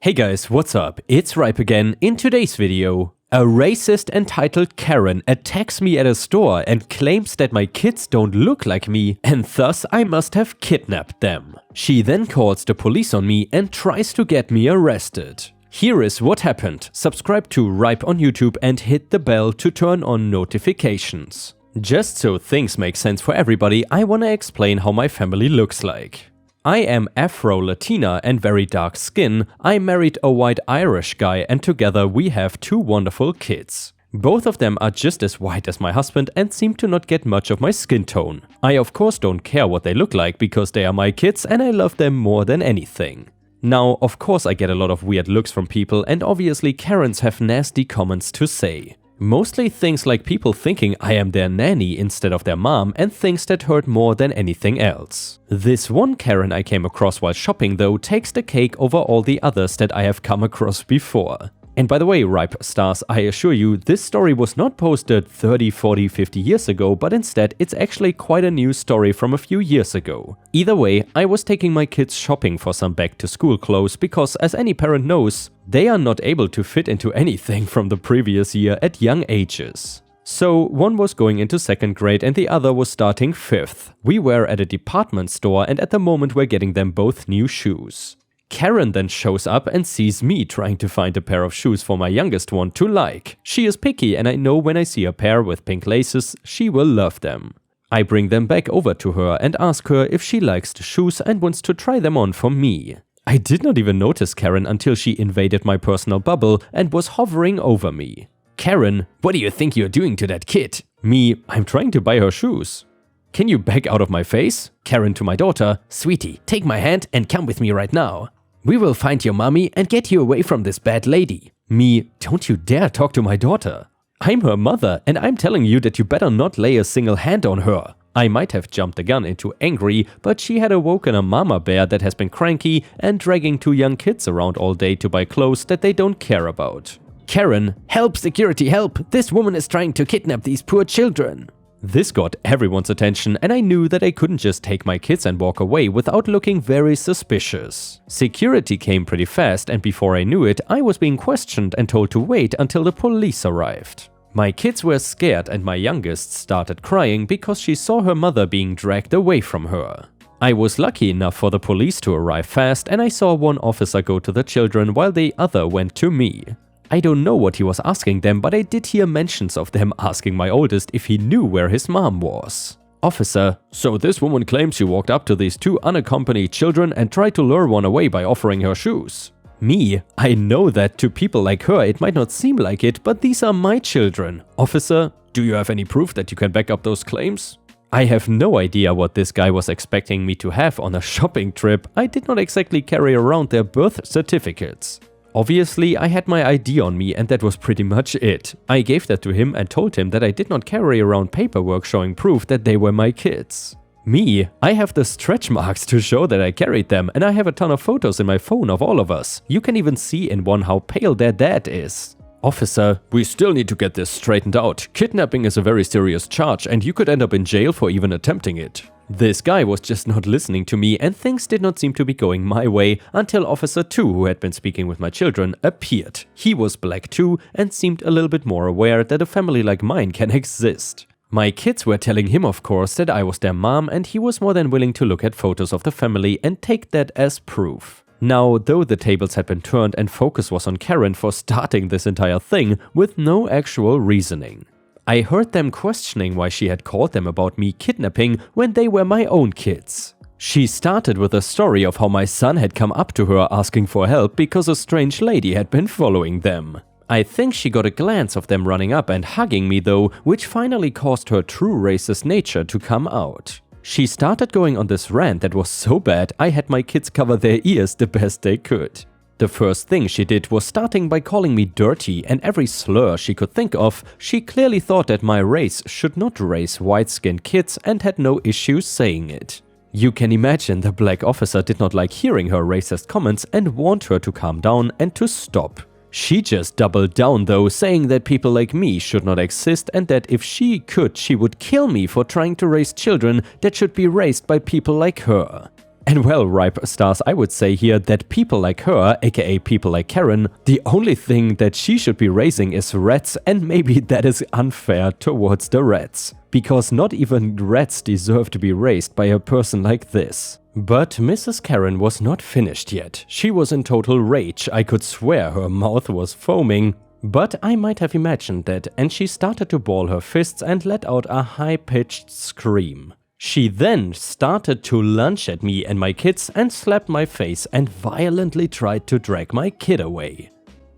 Hey guys, what's up? It's Ripe again. In today's video, a racist entitled Karen attacks me at a store and claims that my kids don't look like me and thus I must have kidnapped them. She then calls the police on me and tries to get me arrested. Here is what happened. Subscribe to Ripe on YouTube and hit the bell to turn on notifications. Just so things make sense for everybody, I wanna explain how my family looks like. I am Afro-Latina and very dark skin. I married a white Irish guy and together we have two wonderful kids. Both of them are just as white as my husband and seem to not get much of my skin tone. I of course don't care what they look like because they are my kids and I love them more than anything. Now, of course I get a lot of weird looks from people and obviously Karens have nasty comments to say. Mostly things like people thinking I am their nanny instead of their mom and things that hurt more than anything else. This one Karen I came across while shopping though takes the cake over all the others that I have come across before. And by the way, Ripe stars, I assure you, this story was not posted 30, 40, 50 years ago, but instead it's actually quite a new story from a few years ago. Either way, I was taking my kids shopping for some back-to-school clothes because, as any parent knows, they are not able to fit into anything from the previous year at young ages. So one was going into 2nd grade and the other was starting 5th. We were at a department store and at the moment we're getting them both new shoes. Karen then shows up and sees me trying to find a pair of shoes for my youngest one to like. She is picky and I know when I see a pair with pink laces, she will love them. I bring them back over to her and ask her if she likes the shoes and wants to try them on for me. I did not even notice Karen until she invaded my personal bubble and was hovering over me. Karen, what do you think you're doing to that kid? Me, I'm trying to buy her shoes. Can you back out of my face? Karen to my daughter, sweetie, take my hand and come with me right now. We will find your mommy and get you away from this bad lady. Me, don't you dare talk to my daughter. I'm her mother and I'm telling you that you better not lay a single hand on her. I might have jumped the gun into angry, but she had awoken a mama bear that has been cranky and dragging two young kids around all day to buy clothes that they don't care about. Karen, help, security, help! This woman is trying to kidnap these poor children. This got everyone's attention and I knew that I couldn't just take my kids and walk away without looking very suspicious. Security came pretty fast and before I knew it, I was being questioned and told to wait until the police arrived. My kids were scared and my youngest started crying because she saw her mother being dragged away from her. I was lucky enough for the police to arrive fast and I saw one officer go to the children while the other went to me. I don't know what he was asking them, but I did hear mentions of them asking my oldest if he knew where his mom was. Officer, so this woman claims you walked up to these two unaccompanied children and tried to lure one away by offering her shoes. Me, I know that to people like her it might not seem like it, but these are my children. Officer, do you have any proof that you can back up those claims? I have no idea what this guy was expecting me to have on a shopping trip. I did not exactly carry around their birth certificates. Obviously, I had my ID on me and that was pretty much it. I gave that to him and told him that I did not carry around paperwork showing proof that they were my kids. Me, I have the stretch marks to show that I carried them and I have a ton of photos in my phone of all of us. You can even see in one how pale their dad is. Officer, we still need to get this straightened out. Kidnapping is a very serious charge and you could end up in jail for even attempting it. This guy was just not listening to me and things did not seem to be going my way until Officer 2, who had been speaking with my children, appeared. He was black too and seemed a little bit more aware that a family like mine can exist. My kids were telling him of course that I was their mom and he was more than willing to look at photos of the family and take that as proof. Now, though the tables had been turned and focus was on Karen for starting this entire thing with no actual reasoning. I heard them questioning why she had called them about me kidnapping when they were my own kids. She started with a story of how my son had come up to her asking for help because a strange lady had been following them. I think she got a glance of them running up and hugging me though, which finally caused her true racist nature to come out. She started going on this rant that was so bad I had my kids cover their ears the best they could. The first thing she did was starting by calling me dirty and every slur she could think of. She clearly thought that my race should not raise white-skinned kids and had no issues saying it. You can imagine the black officer did not like hearing her racist comments and warned her to calm down and to stop. She just doubled down though, saying that people like me should not exist and that if she could, she would kill me for trying to raise children that should be raised by people like her. And well, ripe stars, I would say here that people like her, aka people like Karen, the only thing that she should be raising is rats, and maybe that is unfair towards the rats. Because not even rats deserve to be raised by a person like this. But Mrs. Karen was not finished yet. She was in total rage. I could swear her mouth was foaming. But I might have imagined that, and she started to ball her fists and let out a high-pitched scream. She then started to lunge at me and my kids and slapped my face and violently tried to drag my kid away.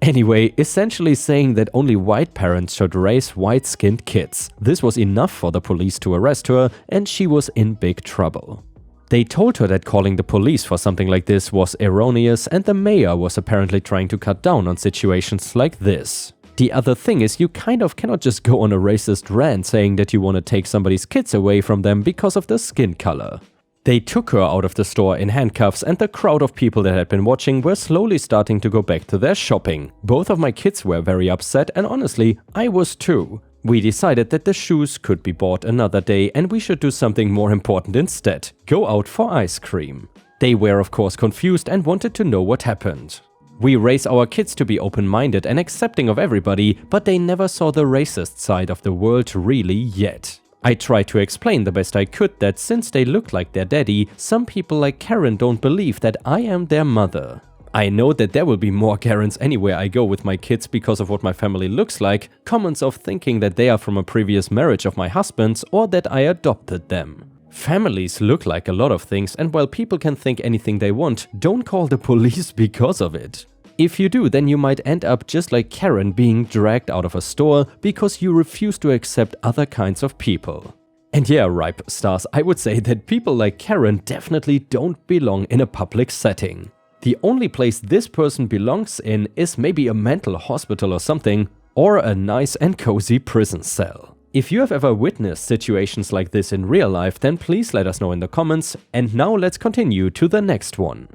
Anyway, essentially saying that only white parents should raise white-skinned kids. This was enough for the police to arrest her, and she was in big trouble. They told her that calling the police for something like this was erroneous, and the mayor was apparently trying to cut down on situations like this. The other thing is, you kind of cannot just go on a racist rant saying that you want to take somebody's kids away from them because of the skin color. They took her out of the store in handcuffs, and the crowd of people that had been watching were slowly starting to go back to their shopping. Both of my kids were very upset, and honestly, I was too. We decided that the shoes could be bought another day and we should do something more important instead. Go out for ice cream. They were of course confused and wanted to know what happened. We raise our kids to be open-minded and accepting of everybody, but they never saw the racist side of the world really yet. I tried to explain the best I could that since they look like their daddy, some people like Karen don't believe that I am their mother. I know that there will be more Karens anywhere I go with my kids because of what my family looks like, comments of thinking that they are from a previous marriage of my husband's or that I adopted them. Families look like a lot of things, and while people can think anything they want, don't call the police because of it. If you do, then you might end up just like Karen being dragged out of a store because you refuse to accept other kinds of people. And yeah, ripe stars, I would say that people like Karen definitely don't belong in a public setting. The only place this person belongs in is maybe a mental hospital or something, or a nice and cozy prison cell. If you have ever witnessed situations like this in real life, then please let us know in the comments. And now let's continue to the next one.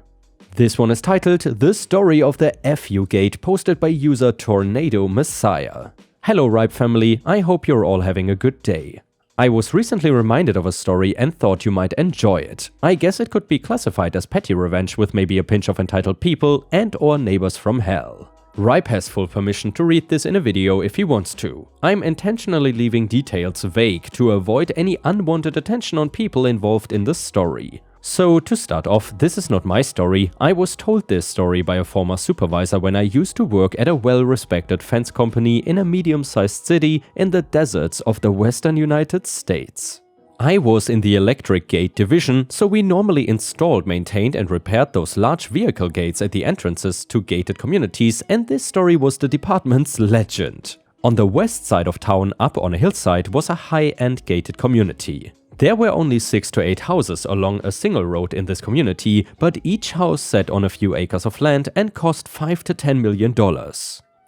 This one is titled The Story of the FU Gate, posted by user Tornado Messiah. Hello ripe family, I hope you're all having a good day. I was recently reminded of a story and thought you might enjoy it. I guess it could be classified as petty revenge with maybe a pinch of entitled people and or neighbors from hell. Ripe has full permission to read this in a video if he wants to. I'm intentionally leaving details vague to avoid any unwanted attention on people involved in the story. So to start off, this is not my story. I was told this story by a former supervisor when I used to work at a well-respected fence company in a medium-sized city in the deserts of the western United States. I was in the electric gate division, so we normally installed, maintained and repaired those large vehicle gates at the entrances to gated communities, and this story was the department's legend. On the west side of town, up on a hillside, was a high-end gated community. There were only 6 to 8 houses along a single road in this community, but each house sat on a few acres of land and cost $5 to $10 million.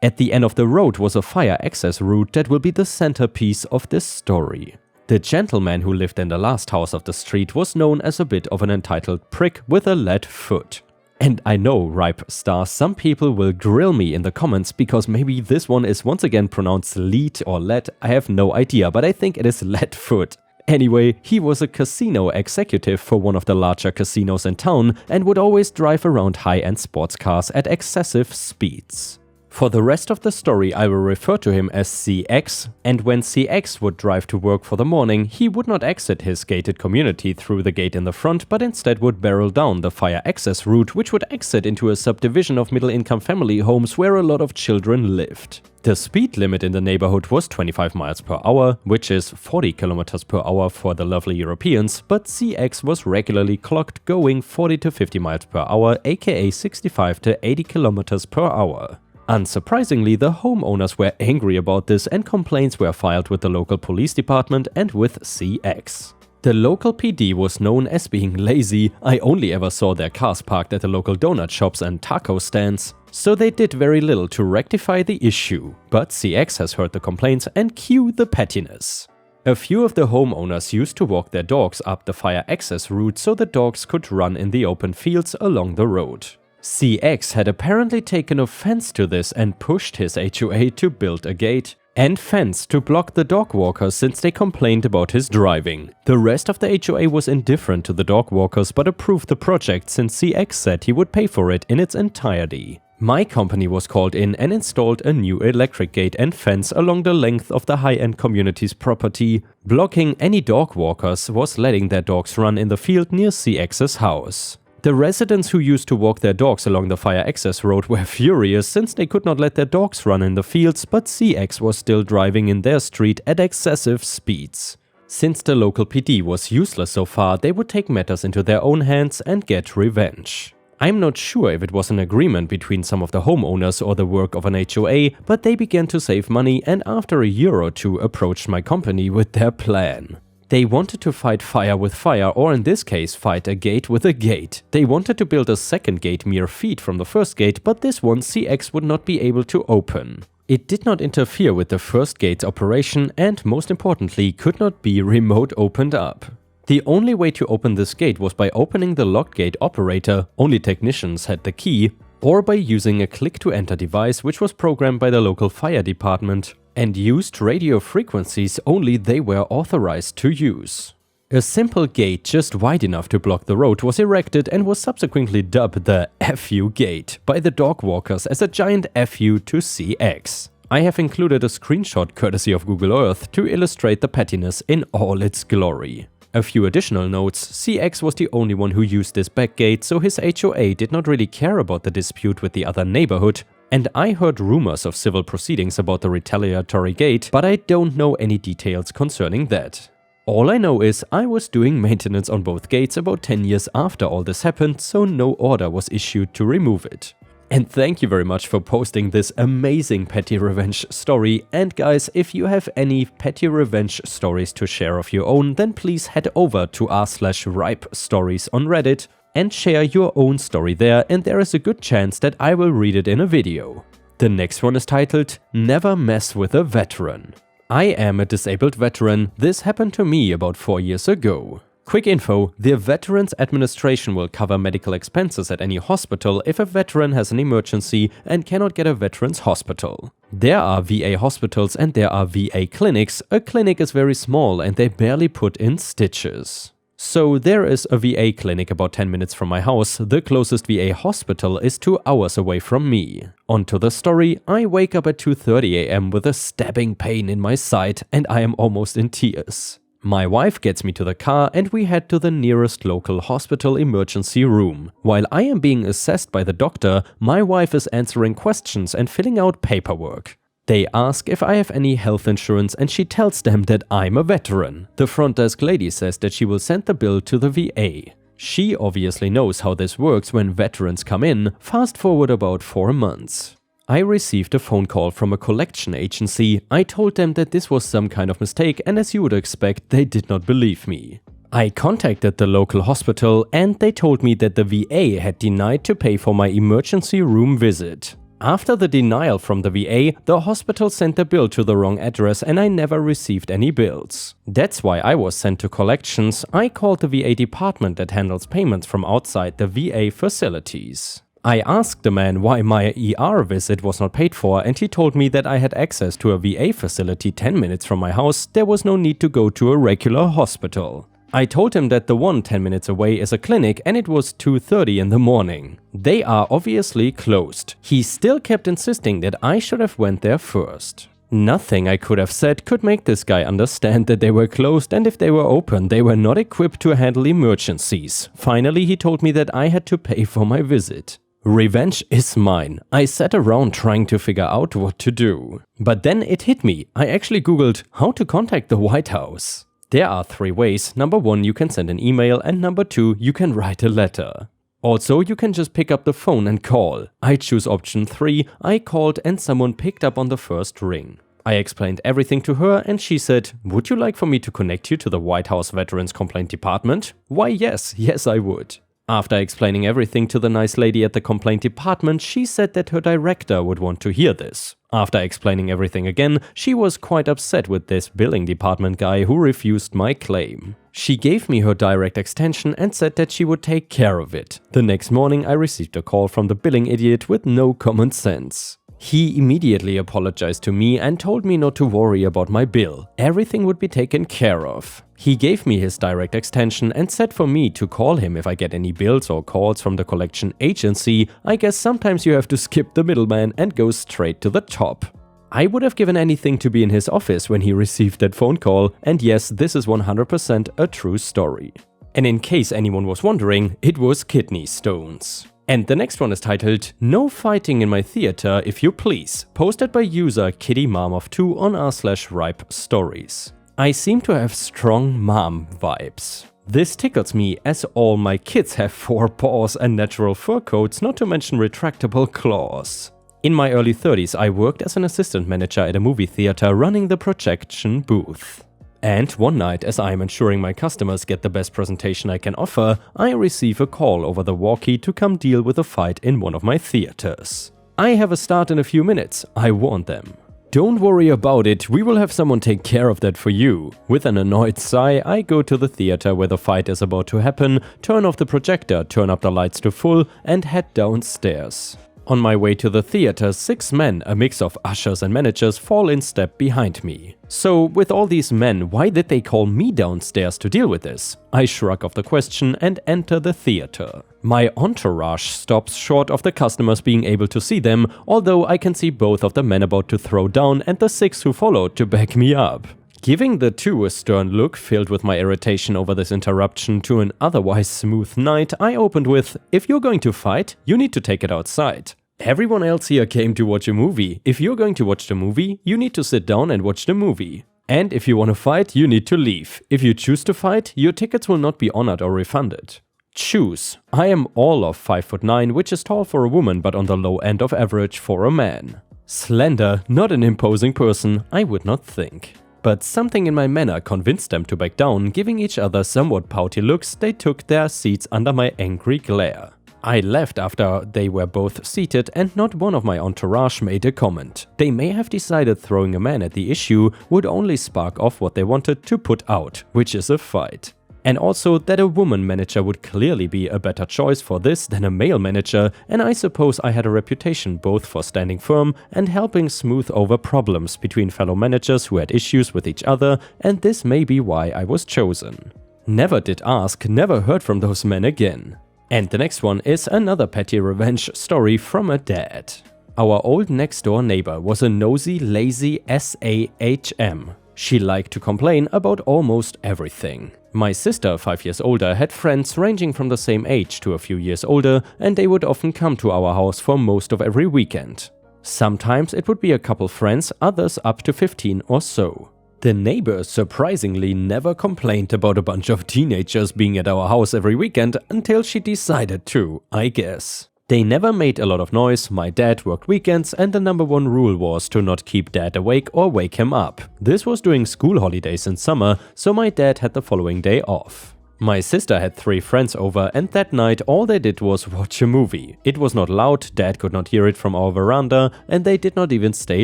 At the end of the road was a fire access route that will be the centerpiece of this story. The gentleman who lived in the last house of the street was known as a bit of an entitled prick with a lead foot. And I know, ripe stars, some people will grill me in the comments because maybe this one is once again pronounced lead or lead, I have no idea, but I think it is lead foot. Anyway, he was a casino executive for one of the larger casinos in town and would always drive around high-end sports cars at excessive speeds. For the rest of the story, I will refer to him as CX, and when CX would drive to work for the morning, he would not exit his gated community through the gate in the front, but instead would barrel down the fire access route, which would exit into a subdivision of middle-income family homes where a lot of children lived. The speed limit in the neighborhood was 25 miles per hour, which is 40 kilometers per hour for the lovely Europeans, but CX was regularly clocked going 40 to 50 miles per hour, aka 65 to 80 kilometers per hour. Unsurprisingly, the homeowners were angry about this and complaints were filed with the local police department and with CX. The local PD was known as being lazy. I only ever saw their cars parked at the local donut shops and taco stands, so they did very little to rectify the issue. But CX has heard the complaints and cue the pettiness. A few of the homeowners used to walk their dogs up the fire access route so the dogs could run in the open fields along the road. CX had apparently taken offense to this and pushed his HOA to build a gate, and fence to block the dog walkers since they complained about his driving. The rest of the HOA was indifferent to the dog walkers but approved the project since CX said he would pay for it in its entirety. My company was called in and installed a new electric gate and fence along the length of the high-end community's property. Blocking any dog walkers was letting their dogs run in the field near CX's house. The residents who used to walk their dogs along the fire access road were furious since they could not let their dogs run in the fields, but CX was still driving in their street at excessive speeds. Since the local PD was useless so far, they would take matters into their own hands and get revenge. I'm not sure if it was an agreement between some of the homeowners or the work of an HOA, but they began to save money and after a year or two approached my company with their plan. They wanted to fight fire with fire, or in this case fight a gate with a gate. They wanted to build a second gate mere feet from the first gate, but this one CX would not be able to open. It did not interfere with the first gate's operation and, most importantly, could not be remote opened up. The only way to open this gate was by opening the locked gate operator, only technicians had the key, or by using a click-to-enter device which was programmed by the local fire department and used radio frequencies only they were authorized to use. A simple gate just wide enough to block the road was erected and was subsequently dubbed the FU gate by the dog walkers as a giant FU to CX. I have included a screenshot courtesy of Google Earth to illustrate the pettiness in all its glory. A few additional notes: CX was the only one who used this back gate, so his HOA did not really care about the dispute with the other neighborhood, and I heard rumors of civil proceedings about the retaliatory gate, but I don't know any details concerning that. All I know is I was doing maintenance on both gates about 10 years after all this happened, so no order was issued to remove it. And thank you very much for posting this amazing petty revenge story. And guys, if you have any petty revenge stories to share of your own, then please head over to r/ripestories on Reddit and share your own story there, and there is a good chance that I will read it in a video. The next one is titled "Never Mess with a Veteran." I am a disabled veteran. This happened to me about 4 years ago. Quick info: the Veterans Administration will cover medical expenses at any hospital if a veteran has an emergency and cannot get a veterans hospital. There are VA hospitals and there are VA clinics. A clinic is very small and they barely put in stitches. So there is a VA clinic about 10 minutes from my house. The closest VA hospital is 2 hours away from me. On to the story. I wake up at 2:30 AM with a stabbing pain in my side and I am almost in tears. My wife gets me to the car and we head to the nearest local hospital emergency room. While I am being assessed by the doctor, my wife is answering questions and filling out paperwork. They ask if I have any health insurance and she tells them that I'm a veteran. The front desk lady says that she will send the bill to the VA. She obviously knows how this works when veterans come in. Fast forward about 4 months. I received a phone call from a collection agency. I told them that this was some kind of mistake, and as you would expect, they did not believe me. I contacted the local hospital and they told me that the VA had denied to pay for my emergency room visit. After the denial from the VA, the hospital sent the bill to the wrong address and I never received any bills. That's why I was sent to collections. I called the VA department that handles payments from outside the VA facilities. I asked the man why my ER visit was not paid for and he told me that I had access to a VA facility 10 minutes from my house. There was no need to go to a regular hospital. I told him that the one 10 minutes away is a clinic and it was 2:30 in the morning. They are obviously closed. He still kept insisting that I should have went there first. Nothing I could have said could make this guy understand that they were closed, and if they were open, they were not equipped to handle emergencies. Finally, he told me that I had to pay for my visit. Revenge is mine. I sat around trying to figure out what to do. But then it hit me. I actually googled how to contact the White House. There are 3 ways. Number 1, you can send an email, and number 2, you can write a letter. Also, you can just pick up the phone and call. I choose option 3. I called and someone picked up on the first ring. I explained everything to her and she said, "Would you like for me to connect you to the White House Veterans Complaint Department?" Why, yes, I would. After explaining everything to the nice lady at the complaint department, she said that her director would want to hear this. After explaining everything again, she was quite upset with this billing department guy who refused my claim. She gave me her direct extension and said that she would take care of it. The next morning I received a call from the billing idiot with no common sense. He immediately apologized to me and told me not to worry about my bill. Everything would be taken care of. He gave me his direct extension and said for me to call him if I get any bills or calls from the collection agency. I guess sometimes you have to skip the middleman and go straight to the top. I would have given anything to be in his office when he received that phone call, and yes, this is 100% a true story. And in case anyone was wondering, it was kidney stones. And the next one is titled, No Fighting in My Theater If You Please, posted by user kittymom2 on r/ripe stories. I seem to have strong mom vibes. This tickles me as all my kids have 4 paws and natural fur coats, not to mention retractable claws. In my early 30s, I worked as an assistant manager at a movie theater running the projection booth. And one night, as I am ensuring my customers get the best presentation I can offer, I receive a call over the walkie to come deal with a fight in one of my theaters. I have a start in a few minutes, I warned them. Don't worry about it, we will have someone take care of that for you. With an annoyed sigh, I go to the theater where the fight is about to happen, turn off the projector, turn up the lights to full, and head downstairs. On my way to the theater, 6 men, a mix of ushers and managers, fall in step behind me. So, with all these men, why did they call me downstairs to deal with this? I shrug off the question and enter the theater. My entourage stops short of the customers being able to see them, although I can see both of the men about to throw down and the 6 who followed to back me up. Giving the 2 a stern look filled with my irritation over this interruption to an otherwise smooth night, I opened with, if you're going to fight, you need to take it outside. Everyone else here came to watch a movie. If you're going to watch the movie, you need to sit down and watch the movie. And if you want to fight, you need to leave. If you choose to fight, your tickets will not be honored or refunded. Choose. I am all of 5'9", which is tall for a woman but on the low end of average for a man. Slender, not an imposing person, I would not think. But something in my manner convinced them to back down, giving each other somewhat pouty looks. They took their seats under my angry glare. I left after they were both seated and not one of my entourage made a comment. They may have decided throwing a man at the issue would only spark off what they wanted to put out, which is a fight. And also that a woman manager would clearly be a better choice for this than a male manager, and I suppose I had a reputation both for standing firm and helping smooth over problems between fellow managers who had issues with each other, and this may be why I was chosen. Never did ask, never heard from those men again. And the next one is another petty revenge story from a dad. Our old next door neighbor was a nosy, lazy SAHM. She liked to complain about almost everything. My sister, 5 years older, had friends ranging from the same age to a few years older, and they would often come to our house for most of every weekend. Sometimes it would be a couple friends, others up to 15 or so. The neighbors surprisingly never complained about a bunch of teenagers being at our house every weekend until she decided to, I guess. They never made a lot of noise, my dad worked weekends, and the number 1 rule was to not keep dad awake or wake him up. This was during school holidays in summer, so my dad had the following day off. My sister had 3 friends over, and that night all they did was watch a movie. It was not loud, dad could not hear it from our veranda, and they did not even stay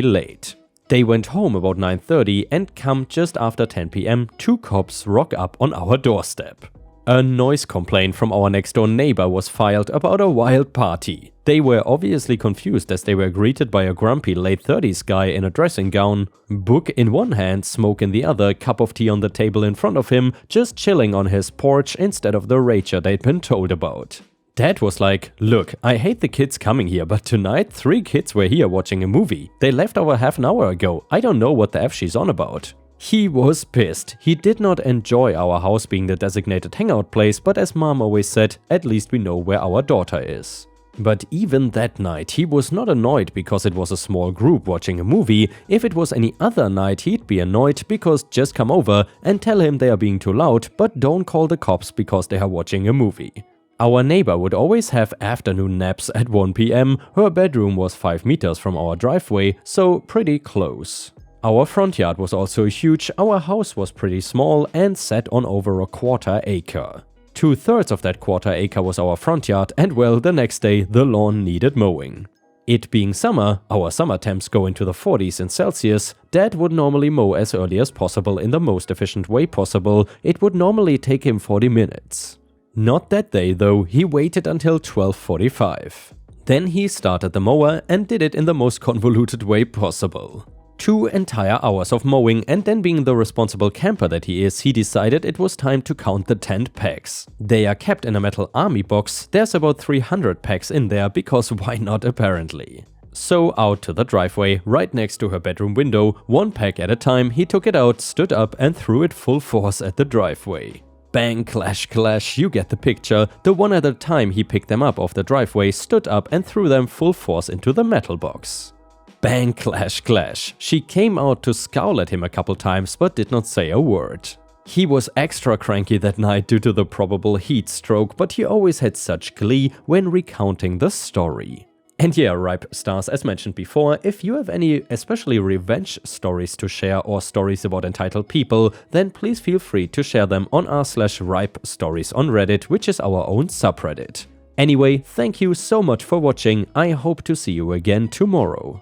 late. They went home about 9:30 and come just after 10 PM, 2 cops rock up on our doorstep. A noise complaint from our next door neighbor was filed about a wild party. They were obviously confused as they were greeted by a grumpy late 30s guy in a dressing gown, book in one hand, smoke in the other, cup of tea on the table in front of him, just chilling on his porch instead of the rager they'd been told about. Dad was like, look, I hate the kids coming here, but tonight 3 kids were here watching a movie. They left over half an hour ago. I don't know what the F she's on about. He was pissed. He did not enjoy our house being the designated hangout place, but as mom always said, at least we know where our daughter is. But even that night, he was not annoyed because it was a small group watching a movie. If it was any other night, he'd be annoyed because just come over and tell him they are being too loud, but don't call the cops because they are watching a movie. Our neighbor would always have afternoon naps at 1 PM. Her bedroom was 5 meters from our driveway, so pretty close. Our front yard was also huge, our house was pretty small and sat on over a 1/4 acre. 2/3 of that 1/4 acre was our front yard, and well, the next day the lawn needed mowing. It being summer, our summer temps go into the 40s in Celsius, Dad would normally mow as early as possible in the most efficient way possible. It would normally take him 40 minutes. Not that day though, he waited until 12:45. Then he started the mower and did it in the most convoluted way possible. 2 entire hours of mowing, and then being the responsible camper that he is, he decided it was time to count the 10 packs. They are kept in a metal army box. There's about 300 packs in there, because why not apparently. So out to the driveway, right next to her bedroom window, 1 pack at a time, he took it out, stood up and threw it full force at the driveway. Bang, clash, clash, you get the picture. The one at a time he picked them up off the driveway, stood up and threw them full force into the metal box. Bang, clash, clash. She came out to scowl at him a couple times but did not say a word. He was extra cranky that night due to the probable heat stroke, but he always had such glee when recounting the story. And yeah, Ripe Stars, as mentioned before, if you have any especially revenge stories to share or stories about entitled people, then please feel free to share them on r/Ripe Stories on Reddit, which is our own subreddit. Anyway, thank you so much for watching. I hope to see you again tomorrow.